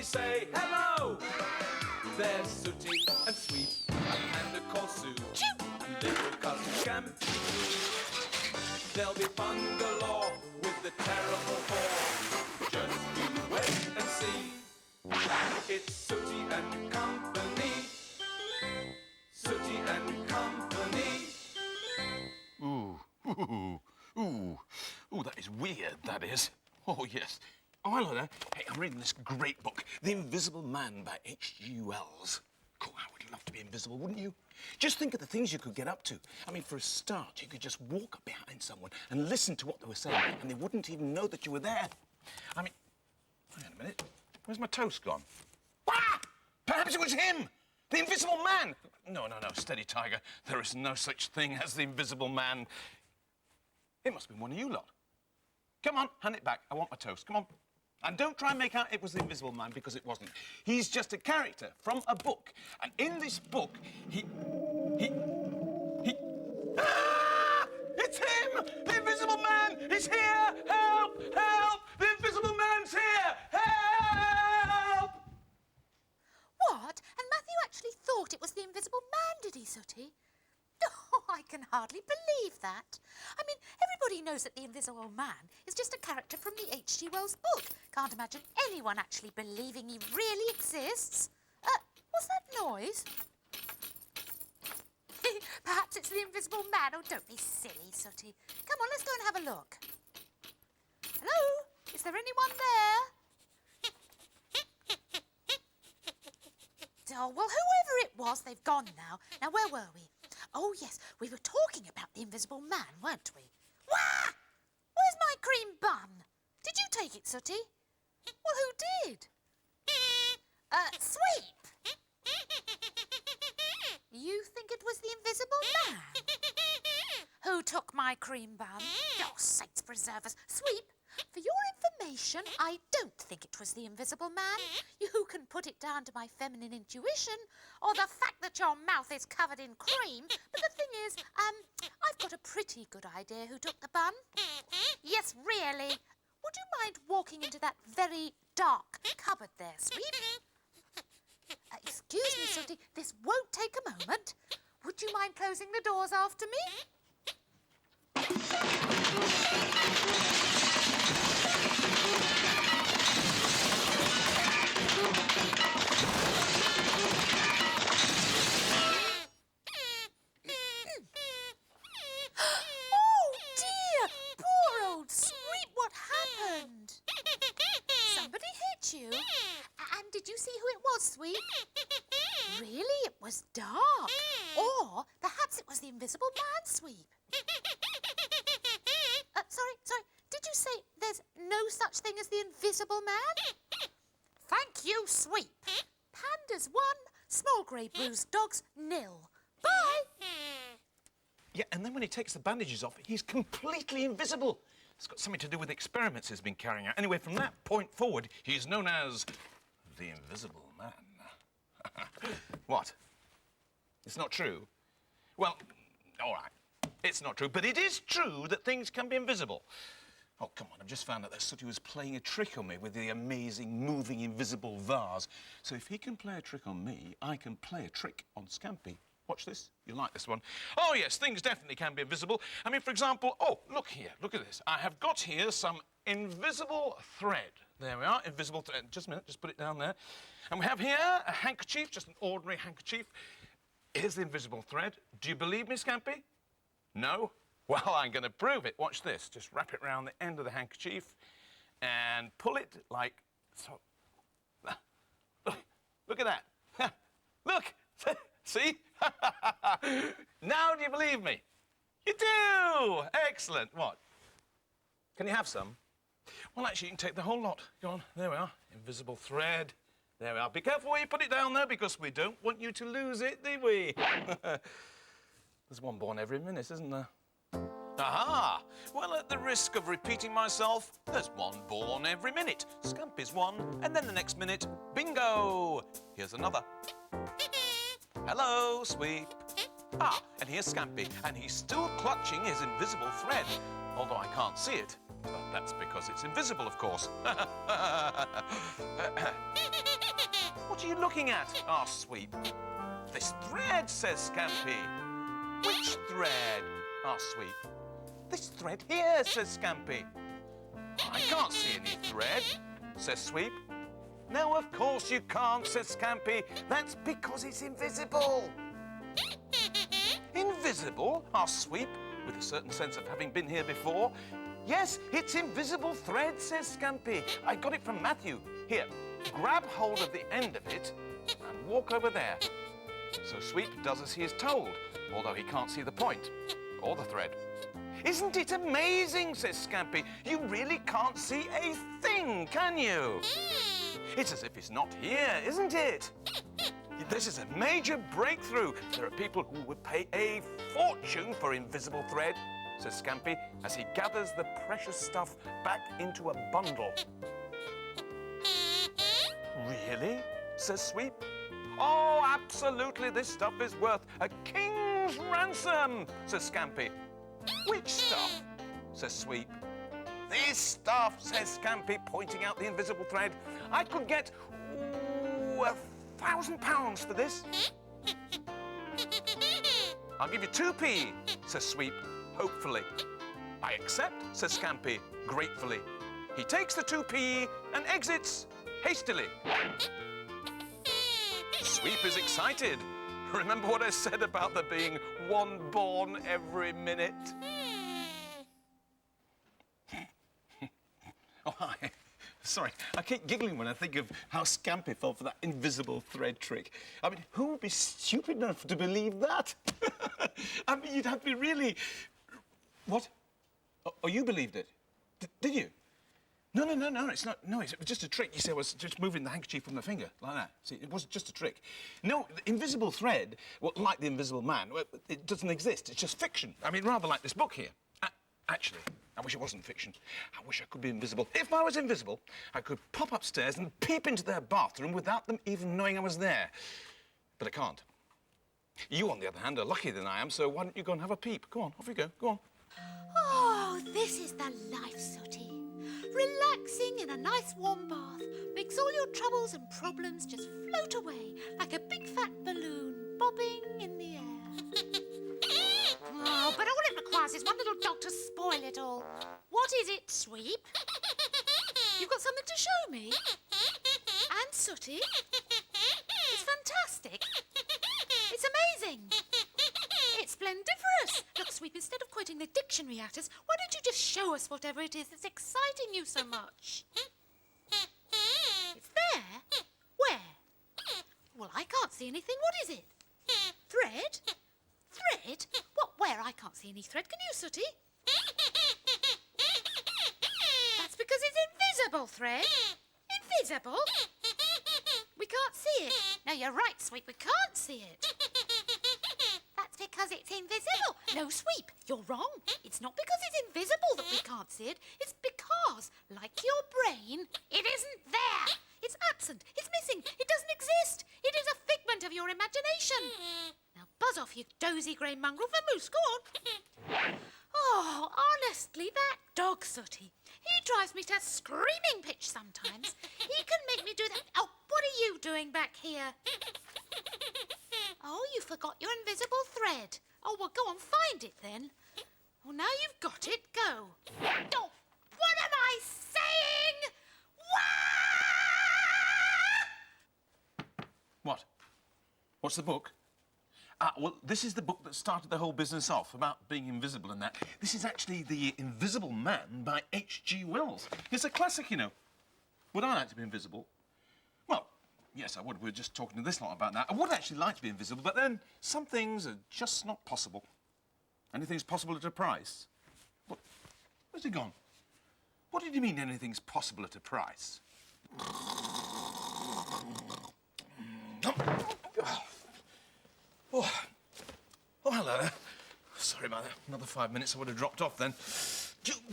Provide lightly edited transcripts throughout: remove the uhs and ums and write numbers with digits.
everybody say hello. There's Sooty and Sweep, a panda called Sue, and little cousin Scampy. There'll be fun galore with the terrible four. Just you wait and see. It's Sooty and Company. Sooty and Company. Ooh, that is weird, that is. Oh, yes. Oh, hello there. Hey, I'm reading this great book, The Invisible Man by H.G. Wells. Cool, I would love to be invisible, wouldn't you? Just think of the things you could get up to. I mean, for a start, you could just walk up behind someone and listen to what they were saying, and they wouldn't even know that you were there. I mean, hang on a minute. Where's my toast gone? Ah! Perhaps it was him! The Invisible Man! No, steady, Tiger. There is no such thing as the Invisible Man. It must have been one of you lot. Come on, hand it back. I want my toast. Come on. And don't try and make out it was the Invisible Man, because it wasn't. He's just a character from a book. And in this book, he... Ah! It's him! The Invisible Man! He's here! Help! Help! The Invisible Man's here! Help! What? And Matthew actually thought it was the Invisible Man, did he, Sooty? Oh, I can hardly believe that. I mean, everybody knows that the Invisible Man is just a character from the H.G. Wells book. Can't imagine anyone actually believing he really exists. What's that noise? Perhaps it's the Invisible Man. Oh, don't be silly, Sooty. Come on, let's go and have a look. Hello? Is there anyone there? Oh, well, whoever it was, they've gone now. Now, where were we? Oh, yes, we were talking about the Invisible Man, weren't we? Wah! Where's my cream bun? Did you take it, Sooty? Well, who did? Sweep! You think it was the Invisible Man? Who took my cream bun? Oh, saints preserve us. Sweep, for your information, I don't think it was the Invisible Man. You can put it down to my feminine intuition or the fact that your mouth is covered in cream. But the thing is, I've got a pretty good idea who took the bun. Yes, really. Would you mind walking into that very dark cupboard there, Sweep? Excuse me, Sooty, this won't take a moment. Would you mind closing the doors after me? Oh, dear! Poor old Sweep, what happened? Somebody hit you? And did you see who it was, Sweep? Really? It was dark. Or perhaps it was the Invisible Man, Sweep. Sorry. Did you say there's no such thing as the Invisible Man? Thank you, Sweep. Pandas 1, small grey bruised dogs 0. Bye. Yeah, and then when he takes the bandages off, he's completely invisible. It's got something to do with experiments he's been carrying out. Anyway, from that point forward, he's known as the Invisible Man. What? It's not true? Well, all right. It's not true, but it is true that things can be invisible. Oh, come on, I've just found out that Sooty was playing a trick on me with the amazing, moving, invisible vase. So if he can play a trick on me, I can play a trick on Scampy. Watch this. You'll like this one. Oh, yes, things definitely can be invisible. I mean, for example, oh, look here. Look at this. I have got here some invisible thread. There we are, invisible thread. Just a minute, just put it down there. And we have here a handkerchief, just an ordinary handkerchief. Here's the invisible thread. Do you believe me, Scampy? No? Well, I'm going to prove it. Watch this. Just wrap it round the end of the handkerchief and pull it like so. Look at that. Look. See? Now do you believe me? You do! Excellent. What? Can you have some? Well, actually, you can take the whole lot. Go on. There we are. Invisible thread. There we are. Be careful where you put it down there, because we don't want you to lose it, do we? There's one born every minute, isn't there? Aha! Well, at the risk of repeating myself, there's one born every minute. Scampy's one, and then the next minute, bingo! Here's another. Hello, Sweep. Ah, and here's Scampy, and he's still clutching his invisible thread, although I can't see it. But that's because it's invisible, of course. What are you looking at? Asked Sweep. This thread, says Scampy. Which thread? Asked Sweep. This thread here, says Scampy. I can't see any thread, says Sweep. No, of course you can't, says Scampy. That's because it's invisible. Invisible? Asked Sweep, with a certain sense of having been here before. Yes, it's invisible thread, says Scampy. I got it from Matthew. Here, grab hold of the end of it and walk over there. So Sweep does as he is told, although he can't see the point or the thread. Isn't it amazing, says Scampy. You really can't see a thing, can you? It's as if it's not here, isn't it? This is a major breakthrough. There are people who would pay a fortune for invisible thread, says Scampy, as he gathers the precious stuff back into a bundle. Really? Says Sweep. Oh, absolutely, this stuff is worth a king's ransom, says Scampy. Which stuff? Says Sweep. This stuff, says Scampy, pointing out the invisible thread. I could get £1,000 for this. I'll give you 2p, says Sweep, hopefully. I accept, says Scampy, gratefully. He takes the 2p and exits hastily. Sweep is excited. Remember what I said about there being one born every minute? Oh, hi. Sorry, I keep giggling when I think of how Scampy fell for that invisible thread trick. I mean, who would be stupid enough to believe that? I mean, you'd have to be really... What? Oh, you believed it? Did you? No, it's not. No, it was just a trick. You see, I was just moving the handkerchief from the finger, like that. See, it wasn't just a trick. No, the invisible thread, well, like the Invisible Man, well, it doesn't exist. It's just fiction. I mean, rather like this book here. Actually, I wish it wasn't fiction. I wish I could be invisible. If I was invisible, I could pop upstairs and peep into their bathroom without them even knowing I was there. But I can't. You, on the other hand, are luckier than I am, so why don't you go and have a peep? Go on, off you go. Go on. Oh, this is the life, Sooty. Relaxing in a nice warm bath makes all your troubles and problems just float away like a big fat balloon bobbing in the air. Oh, but all it requires is one little dog to spoil it all. What is it, Sweep? You've got something to show me? And Sooty? It's fantastic. It's amazing. It's splendiferous. Look, Sweep, instead of quoting the dictionary at us, why don't you just show us whatever it is that's exciting you so much? It's there? Where? Well, I can't see anything. What is it? Thread? Thread? What, where? I can't see any thread. Can you, Sooty? That's because it's invisible, thread. Invisible? We can't see it. No, you're right, Sweep. We can't see it. That's because it's invisible. No, Sweep, you're wrong. It's not because it's invisible that we can't see it. It's because, like your brain, it isn't there. It's absent. It's missing. It doesn't exist. It is a figment of your imagination. Now buzz off, you dozy grey mongrel vamoose. Go on. Oh, honestly, that dog, Sooty. He drives me to screaming pitch sometimes. He can make me do that. Oh, what are you doing back here? Oh, you forgot your invisible thread. Oh, well, go on, find it then. Well, now you've got it, go. Oh, what am I saying? What? What's the book? Well, this is the book that started the whole business off, about being invisible and that. This is actually The Invisible Man by H.G. Wells. It's a classic, you know. Would I like to be invisible? Well, yes, I would. We were just talking to this lot about that. I would actually like to be invisible, but then some things are just not possible. Anything's possible at a price. What? Where's he gone? What did you mean anything's possible at a price? Oh, hello there. Sorry about that. Another 5 minutes, I would have dropped off then.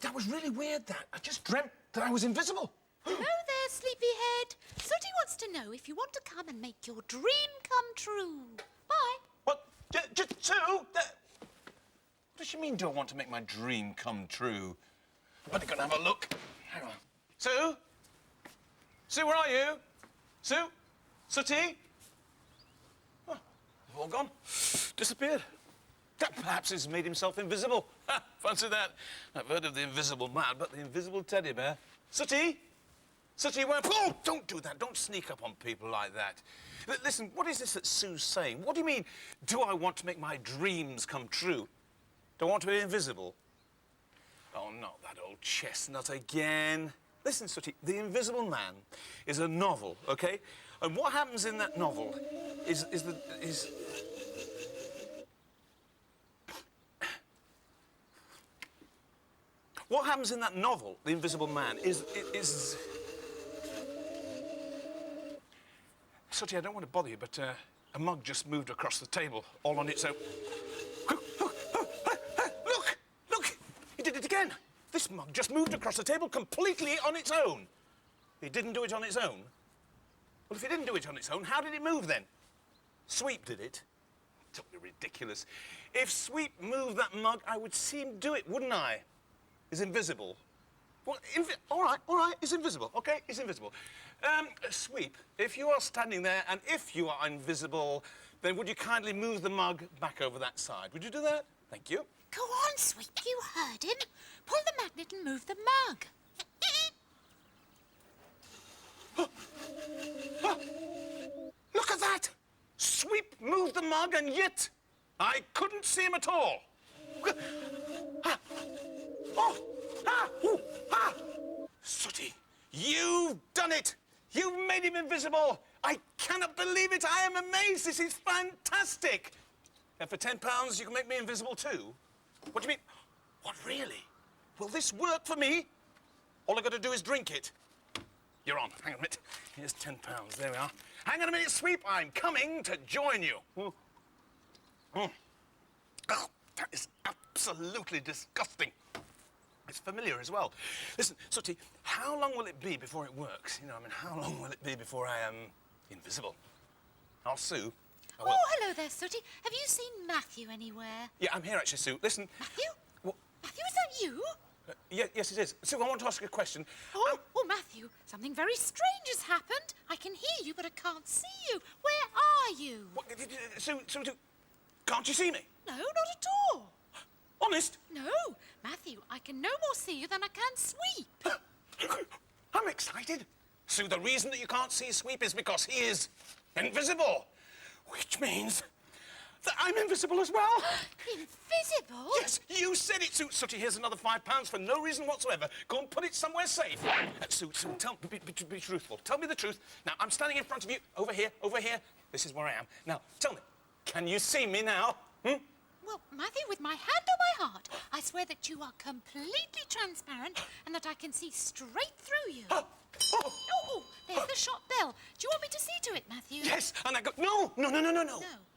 That was really weird, that. I just dreamt that I was invisible. Hello there, sleepyhead. Sooty wants to know if you want to come and make your dream come true. Bye. What? Just two? What does she mean, do I want to make my dream come true? But you're gonna have a look. Hang on. Sue? Sue, where are you? Sue? Sooty? Oh, they've all gone. Disappeared. Perhaps he's made himself invisible. Ha, fancy that. I've heard of the invisible man, but the invisible teddy bear. Sooty? Sooty, where... Oh, don't do that. Don't sneak up on people like that. Listen, what is this that Sue's saying? What do you mean, do I want to make my dreams come true? Do I want to be invisible? Oh, not that old chestnut again. Listen, Sooty, The Invisible Man is a novel, OK? And what happens in that novel is... What happens in that novel, The Invisible Man, is... Sooty, I don't want to bother you, but a mug just moved across the table, all on its own. Look! He did it again. This mug just moved across the table completely on its own. He didn't do it on its own. Well, if he didn't do it on its own, how did it move then? Sweep did it. Don't be ridiculous. If Sweep moved that mug, I would see him do it, wouldn't I? He's invisible. Well, all right, he's invisible, OK? He's invisible. Sweep, if you are standing there and if you are invisible, then would you kindly move the mug back over that side? Would you do that? Thank you. Go on, Sweep, you heard him. Pull the magnet and move the mug. Look at that! Sweep moved the mug and yet I couldn't see him at all. Sooty, you've done it! You've made him invisible! I cannot believe it! I am amazed! This is fantastic! And for £10, you can make me invisible too? What do you mean? What, really? Will this work for me? All I've got to do is drink it. You're on. Hang on a minute. Here's £10. There we are. Hang on a minute, Sweep. I'm coming to join you. Oh, that is absolutely disgusting. It's familiar as well. Listen, Sooty, how long will it be before it works? You know, I mean, how long will it be before I am invisible? I'll Sue. I will. Oh, hello there, Sooty. Have you seen Matthew anywhere? Yeah, I'm here, actually, Sue. Listen. Matthew? What? Matthew, is that you? Yes, it is. Sue, I want to ask you a question. Oh, Matthew, something very strange has happened. I can hear you, but I can't see you. Where are you? What, Sue, can't you see me? No, not at all. Honest? No, Matthew, I can no more see you than I can Sweep. I'm excited. Sue, the reason that you can't see Sweep is because he is invisible. Which means that I'm invisible as well. Invisible? Yes, you said it, Sue. Sooty, here's another £5 for no reason whatsoever. Go and put it somewhere safe. Sue, be truthful. Tell me the truth. Now, I'm standing in front of you, over here. This is where I am. Now, tell me, can you see me now? Well, Matthew, with my hand on my heart, I swear that you are completely transparent and that I can see straight through you. Oh, there's the shop bell. Do you want me to see to it, Matthew? Yes, and I go... No.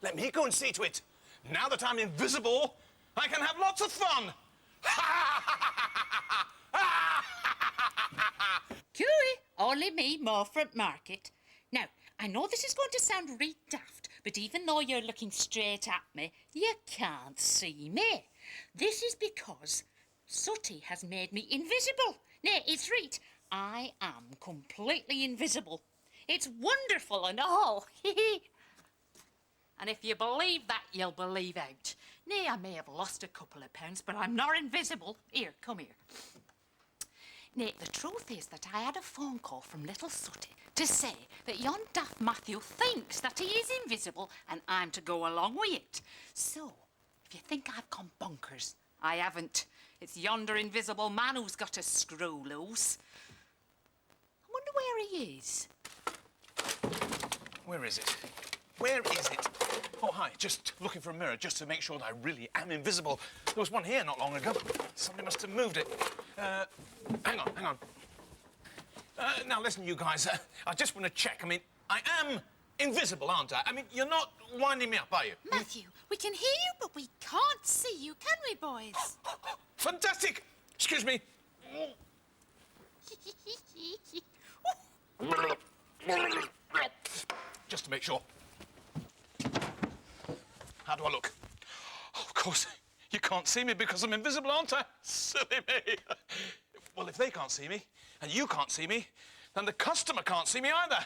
Let me go and see to it. Now that I'm invisible, I can have lots of fun. Cooey, only me, Morfront Market. Now, I know this is going to sound really daft, but even though you're looking straight at me, you can't see me. This is because Sooty has made me invisible. Nay, it's right. I am completely invisible. It's wonderful and all. And if you believe that, you'll believe out. Nay, I may have lost a couple of pounds, but I'm not invisible. Here, come here. Nay, the truth is that I had a phone call from little Sooty to say that yon daft Matthew thinks that he is invisible and I'm to go along with it. So, if you think I've gone bonkers, I haven't. It's yonder invisible man who's got a screw loose. I wonder where he is. Where is it? Where is it? Oh, hi. Just looking for a mirror just to make sure that I really am invisible. There was one here not long ago. Somebody must have moved it. Hang on. Now, listen, you guys. I just want to check. I mean, I am invisible, aren't I? I mean, you're not winding me up, are you? Matthew, we can hear you, but we can't see you, can we, boys? Fantastic! Excuse me. Just to make sure. How do I look? Oh, of course, you can't see me because I'm invisible, aren't I? Silly me. Well, if they can't see me, and you can't see me, then the customer can't see me either.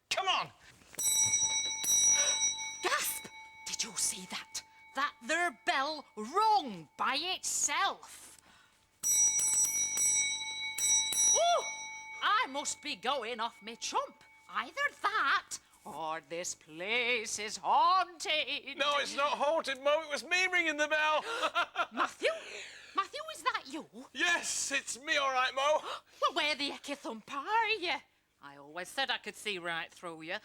Come on! Gasp! Did you see that? That there bell rung by itself. Oh! I must be going off me chump. Either that, or this place is haunted. No, it's not haunted, Mo. It was me ringing the bell. Matthew? Matthew, is that you? Yes, it's me, all right, Mo. Well, where the hecky thump are you? I always said I could see right through you.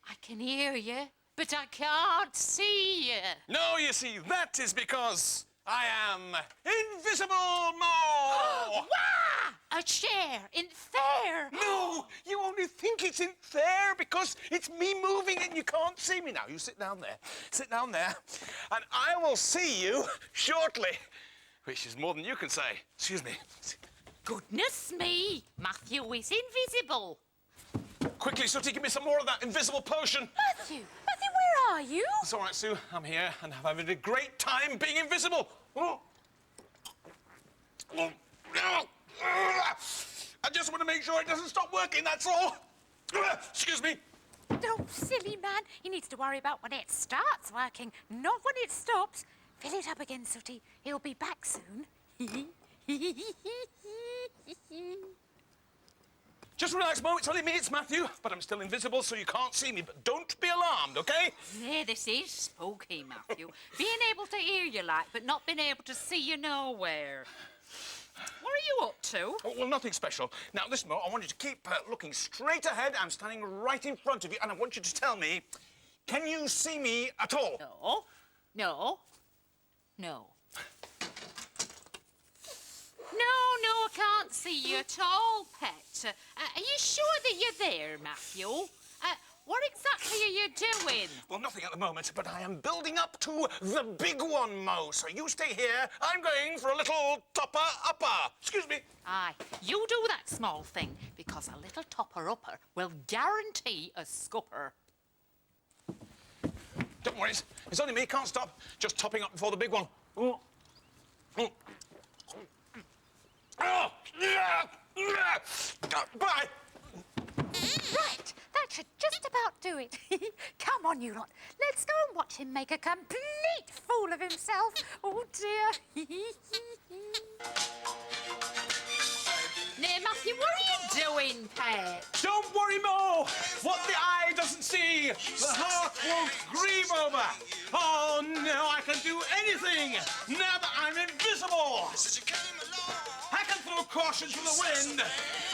I can hear you, but I can't see you. No, you see, that is because I am invisible, Mo. Wah! A chair in there. No, you only think it's in there because it's me moving it and you can't see me. Now, you sit down there, and I will see you shortly. Which is more than you can say. Excuse me. Goodness me, Matthew is invisible. Quickly, Sooty, give me some more of that invisible potion. Matthew, where are you? It's all right, Sue. I'm here and I'm having a great time being invisible. Oh. Oh. I just want to make sure it doesn't stop working, that's all. Excuse me. Oh, silly man. He needs to worry about when it starts working, not when it stops. Fill it up again, Sooty. He'll be back soon. Just relax, Mo. It's only me, it's Matthew. But I'm still invisible, so you can't see me. But don't be alarmed, OK? Yeah, this is spooky, Matthew. Being able to hear you like, but not being able to see you nowhere. What are you up to? Oh, well, nothing special. Now, listen, Mo, I want you to keep looking straight ahead. I'm standing right in front of you, and I want you to tell me, can you see me at all? No. No. No. No, I can't see you at all, pet. Are you sure that you're there, Matthew? What exactly are you doing? Well, nothing at the moment, but I am building up to the big one, Mo. So you stay here. I'm going for a little topper-upper. Excuse me. Aye, you do that small thing, because a little topper-upper will guarantee a scupper. Don't worry, it's only me. Can't stop. Just topping up before the big one. Oh. Oh. Oh. Bye. Right, that should just about do it. Come on, you lot. Let's go and watch him make a complete fool of himself. Oh, dear. Now, Matthew, what are you doing, pet? Don't worry, Mo. What the eye doesn't see, the heart won't grieve over. Oh, no, I can do anything now that I'm invisible. I can throw caution to the wind.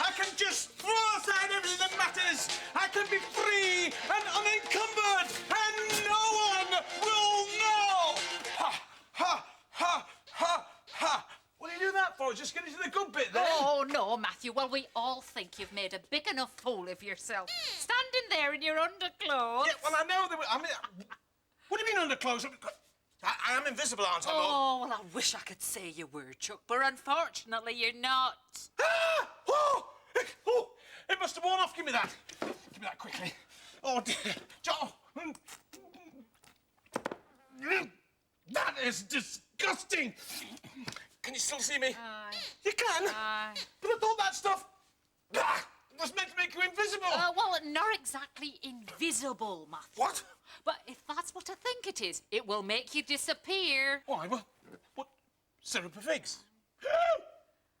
I can just throw aside everything that matters. I can be free and unencumbered, and no one will know. Ha, ha, ha, ha, ha. What do you do that for? Just get into the good bit then? Oh, no, Matthew. Well, we all think you've made a big enough fool of yourself. Standing there in your underclothes. Yeah, well, I know that. I mean, what do you mean underclothes? I am invisible, aren't I, Mo? Oh, well, I wish I could say you were, Chuck, but unfortunately you're not. Ah! Oh! Oh! It must have worn off. Give me that. Give me that quickly. Oh, dear. That is disgusting. Can you still see me? Aye. You can? Aye. But I thought that stuff was meant to make you invisible. Well, not exactly invisible, Matthew. What? But if that's what I think it is, it will make you disappear. Why? What? Syrup of figs?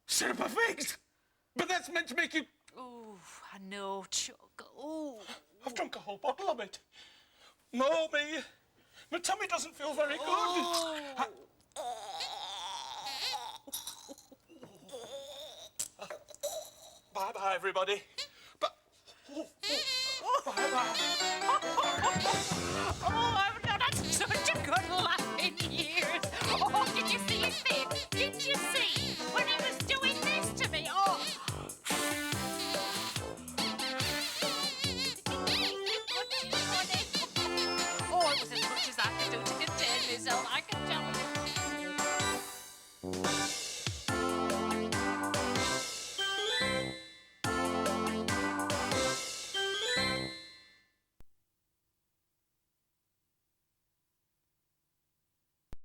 Syrup of figs? But that's meant to make you... Oh, I know, Chuck. Oh. I've drunk a whole bottle of it. No, me. My tummy doesn't feel very good. Oh. Bye-bye, everybody. Bye-bye. Oh, I've not had such a good laugh in years. Oh, did you see his face? Did you see when he was doing this to me? Oh. Oh, it was as much as I could do to contain myself, I can tell you.